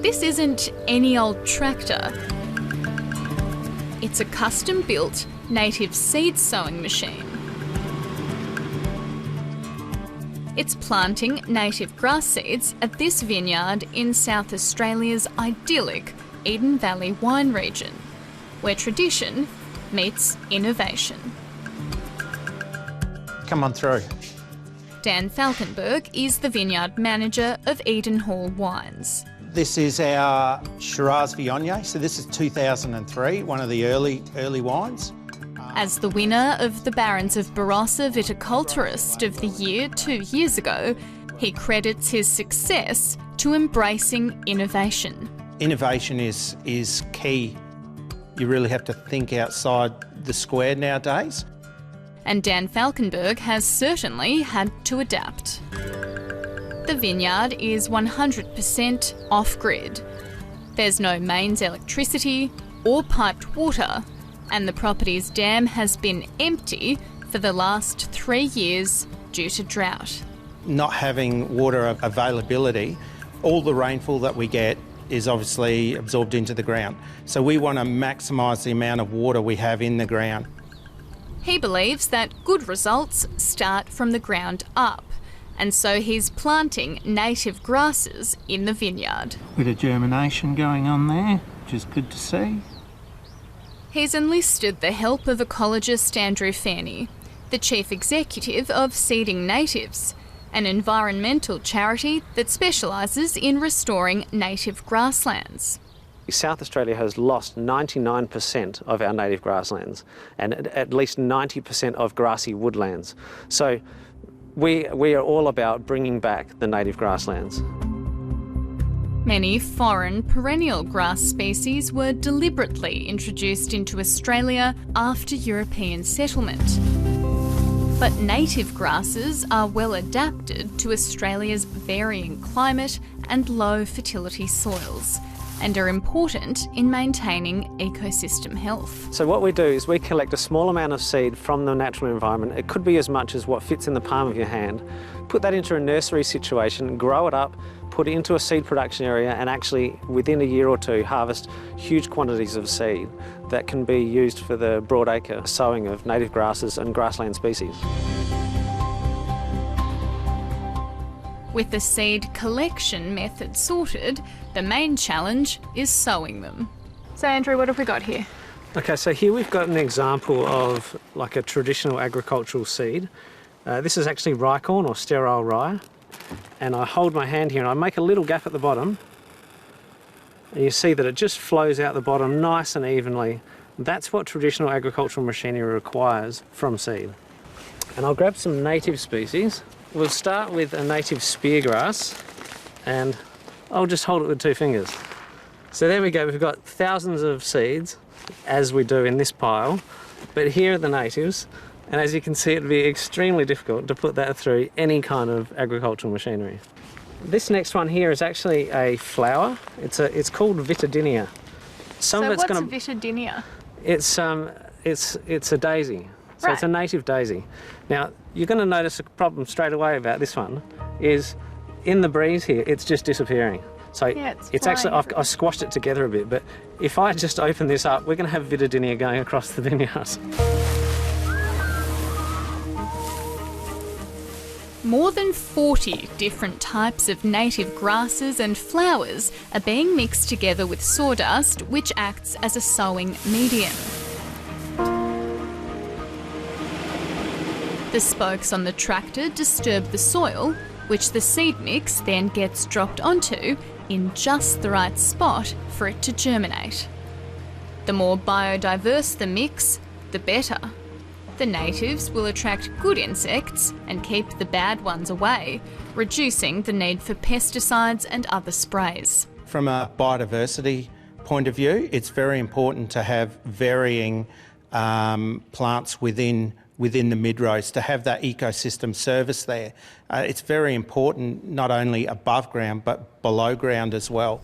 This isn't any old tractor. It's a custom-built native seed sowing machine. It's planting native grass seeds at this vineyard in South Australia's idyllic Eden Valley wine region, where tradition meets innovation. Come on through. Dan Falkenberg is the vineyard manager of Eden Hall Wines. This is our Shiraz Viognier, so this is 2003, one of the early wines. As the winner of the Barons of Barossa Viticulturist of the Year 2 years ago, he credits his success to embracing innovation. Innovation is key. You really have to think outside the square nowadays. And Dan Falkenberg has certainly had to adapt. The vineyard is 100% off-grid. There's no mains electricity or piped water, and the property's dam has been empty for the last 3 years due to drought. Not having water availability, all the rainfall that we get is obviously absorbed into the ground. So we want to maximise the amount of water we have in the ground. He believes that good results start from the ground up, and so he's planting native grasses in the vineyard. Bit of germination going on there, which is good to see. He's enlisted the help of ecologist Andrew Fairney, the chief executive of Seeding Natives, an environmental charity that specialises in restoring native grasslands. South Australia has lost 99% of our native grasslands and at least 90% of grassy woodlands. So we are all about bringing back the native grasslands. Many foreign perennial grass species were deliberately introduced into Australia after European settlement. But native grasses are well adapted to Australia's varying climate and low fertility soils, and are important in maintaining ecosystem health. So what we do is we collect a small amount of seed from the natural environment. It could be as much as what fits in the palm of your hand. Put that into a nursery situation, grow it up, put it into a seed production area, and actually within a year or two harvest huge quantities of seed that can be used for the broadacre sowing of native grasses and grassland species. With the seed collection method sorted, the main challenge is sowing them. So Andrew, what have we got here? Okay, so here we've got an example of like a traditional agricultural seed. This is actually rye corn or sterile rye. And I hold my hand here and I make a little gap at the bottom. And you see that it just flows out the bottom nice and evenly. That's what traditional agricultural machinery requires from seed. And I'll grab some native species. We'll start with a native speargrass, and I'll just hold it with 2 fingers. So there we go, we've got thousands of seeds, as we do in this pile, but here are the natives, and as you can see, it'd be extremely difficult to put that through any kind of agricultural machinery. This next one here is actually a flower. It's called Vitidinia. So what's a Vitidinia? It's a daisy. So right. It's a native daisy. Now, you're going to notice a problem straight away about this one is in the breeze here, it's just disappearing. So yeah, it's actually, I've squashed it together a bit, but if I just open this up, we're going to have Vitidinia going across the vineyard. More than 40 different types of native grasses and flowers are being mixed together with sawdust, which acts as a sowing medium. The spokes on the tractor disturb the soil, which the seed mix then gets dropped onto in just the right spot for it to germinate. The more biodiverse the mix, the better. The natives will attract good insects and keep the bad ones away, reducing the need for pesticides and other sprays. From a biodiversity point of view, it's very important to have varying plants within the mid-rows, to have that ecosystem service there. It's very important not only above ground but below ground as well.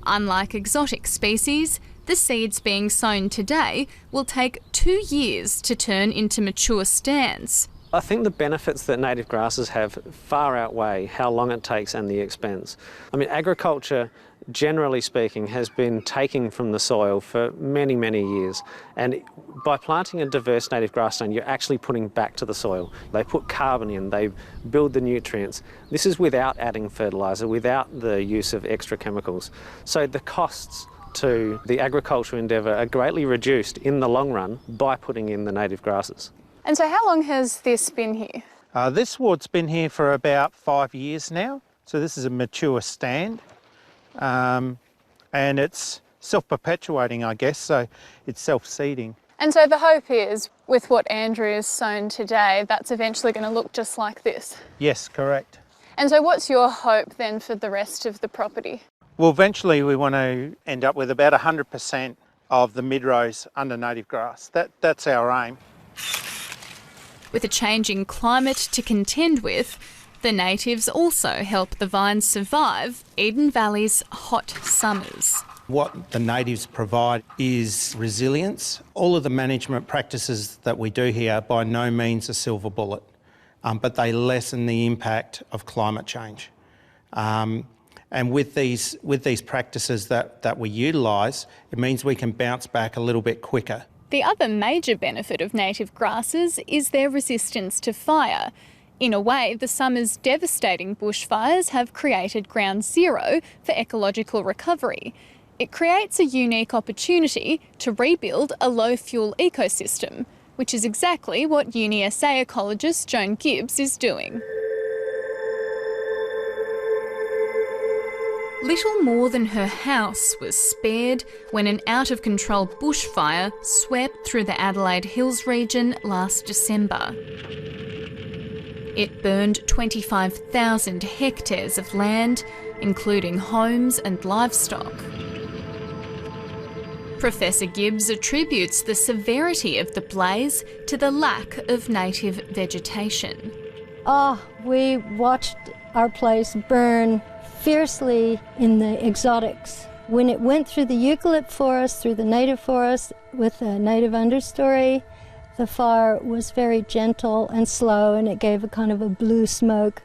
Unlike exotic species, the seeds being sown today will take 2 years to turn into mature stands, I think the benefits that native grasses have far outweigh how long it takes and the expense. I mean, agriculture, generally speaking, has been taking from the soil for many, many years. And by planting a diverse native grassland, you're actually putting back to the soil. They put carbon in, they build the nutrients. This is without adding fertiliser, without the use of extra chemicals. So the costs to the agricultural endeavour are greatly reduced in the long run by putting in the native grasses. And so how long has this been here? This ward's been here for about 5 years now. So this is a mature stand. And it's self-perpetuating, I guess, so it's self-seeding. And so the hope is, with what Andrew has sown today, that's eventually going to look just like this. Yes, correct. And so what's your hope then for the rest of the property? Well, eventually we want to end up with about 100% of the mid-rows under native grass. That's our aim. With a changing climate to contend with, the natives also help the vines survive Eden Valley's hot summers. What the natives provide is resilience. All of the management practices that we do here are by no means a silver bullet, but they lessen the impact of climate change. And with these practices that we utilise, it means we can bounce back a little bit quicker. The other major benefit of native grasses is their resistance to fire. In a way, the summer's devastating bushfires have created ground zero for ecological recovery. It creates a unique opportunity to rebuild a low-fuel ecosystem, which is exactly what UniSA ecologist Joan Gibbs is doing. Little more than her house was spared when an out-of-control bushfire swept through the Adelaide Hills region last December. It burned 25,000 hectares of land, including homes and livestock. Professor Gibbs attributes the severity of the blaze to the lack of native vegetation. We watched our place burn fiercely in the exotics. When it went through the eucalypt forest, through the native forest with a native understory, the fire was very gentle and slow, and it gave a kind of a blue smoke.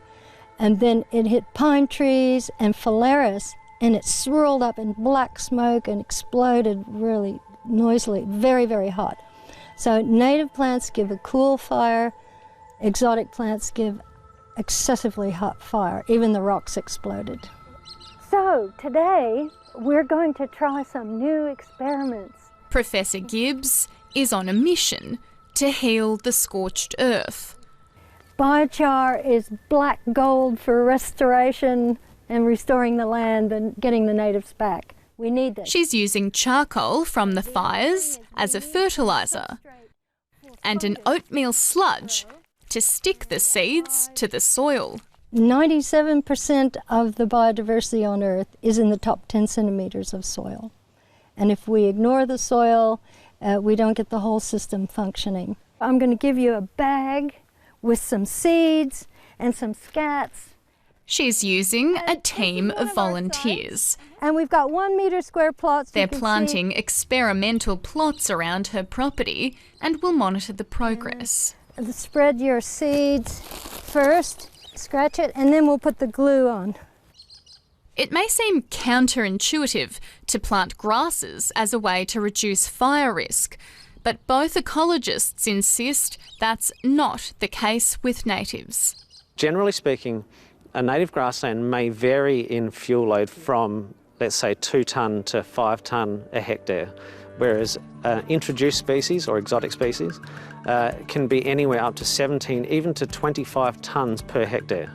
And then it hit pine trees and phalaris, and it swirled up in black smoke and exploded really noisily, very, very hot. So native plants give a cool fire, exotic plants give excessively hot fire. Even the rocks exploded. So today we're going to try some new experiments. Professor Gibbs is on a mission to heal the scorched earth. Biochar is black gold for restoration and restoring the land and getting the natives back. We need this. She's using charcoal from the fires as a fertiliser and an oatmeal sludge to stick the seeds to the soil. 97% of the biodiversity on Earth is in the top 10 centimetres of soil. And if we ignore the soil, we don't get the whole system functioning. I'm going to give you a bag with some seeds and some scats. She's using a team of volunteers. And we've got 1 metre square plots. They're planting experimental plots around her property and will monitor the progress. Spread your seeds first, scratch it, and then we'll put the glue on. It may seem counterintuitive to plant grasses as a way to reduce fire risk, but both ecologists insist that's not the case with natives. Generally speaking, a native grassland may vary in fuel load from, let's say, 2 tonne to 5 tonne a hectare, whereas introduced species or exotic species can be anywhere up to 17, even to 25 tonnes per hectare.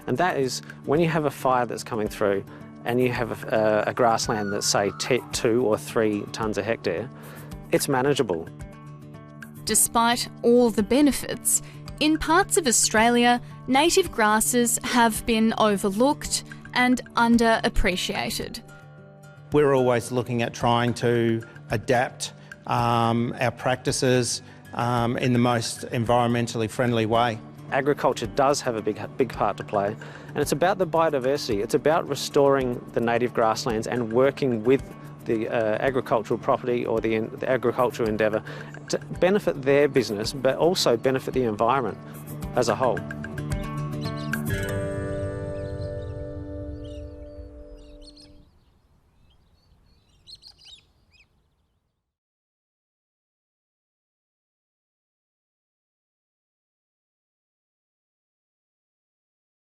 And that is when you have a fire that's coming through and you have a grassland that's, say, 2 or 3 tonnes a hectare, it's manageable. Despite all the benefits, in parts of Australia, native grasses have been overlooked and underappreciated. We're always looking at trying to adapt our practices in the most environmentally friendly way. Agriculture does have a big part to play, and it's about the biodiversity. It's about restoring the native grasslands and working with the agricultural property or the agricultural endeavour to benefit their business, but also benefit the environment. as a whole.